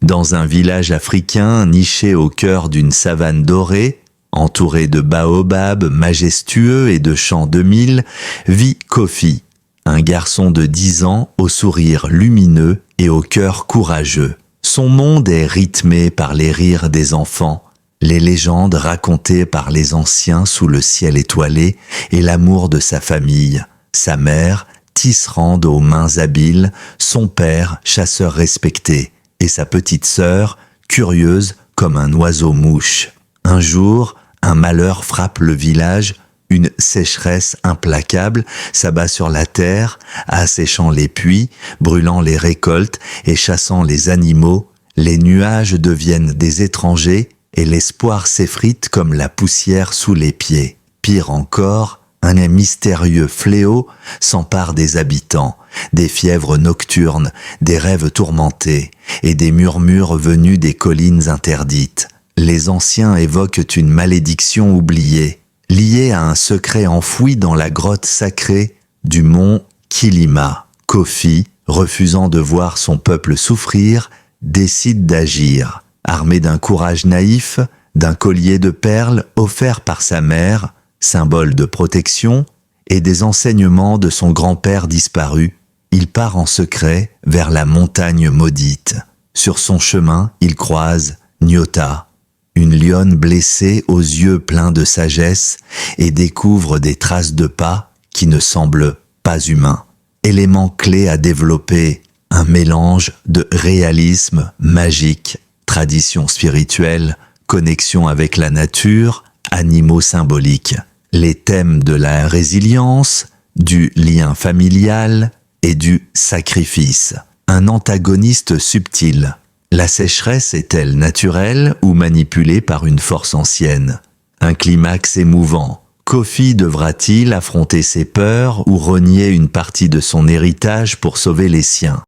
Dans un village africain niché au cœur d'une savane dorée, entouré de baobabs majestueux et de champs de mil, vit Kofi, un garçon de 10 ans au sourire lumineux et au cœur courageux. Son monde est rythmé par les rires des enfants, les légendes racontées par les anciens sous le ciel étoilé et l'amour de sa famille, sa mère, tisserande aux mains habiles, son père, chasseur respecté, et sa petite sœur, curieuse comme un oiseau-mouche. Un jour, un malheur frappe le village, une sécheresse implacable s'abat sur la terre, asséchant les puits, brûlant les récoltes et chassant les animaux. Les nuages deviennent des étrangers et l'espoir s'effrite comme la poussière sous les pieds. Pire encore, un mystérieux fléau s'empare des habitants, des fièvres nocturnes, des rêves tourmentés et des murmures venus des collines interdites. Les anciens évoquent une malédiction oubliée, liée à un secret enfoui dans la grotte sacrée du mont Kilima. Kofi, refusant de voir son peuple souffrir, décide d'agir. Armé d'un courage naïf, d'un collier de perles offert par sa mère, symbole de protection, et des enseignements de son grand-père disparu, il part en secret vers la montagne maudite. Sur son chemin, il croise Nyota, une lionne blessée aux yeux pleins de sagesse, et découvre des traces de pas qui ne semblent pas humains. Élément clé à développer, un mélange de réalisme magique, tradition spirituelle, connexion avec la nature, animaux symboliques. Les thèmes de la résilience, du lien familial et du sacrifice. Un antagoniste subtil. La sécheresse est-elle naturelle ou manipulée par une force ancienne? Un climax émouvant. Kofi devra-t-il affronter ses peurs ou renier une partie de son héritage pour sauver les siens?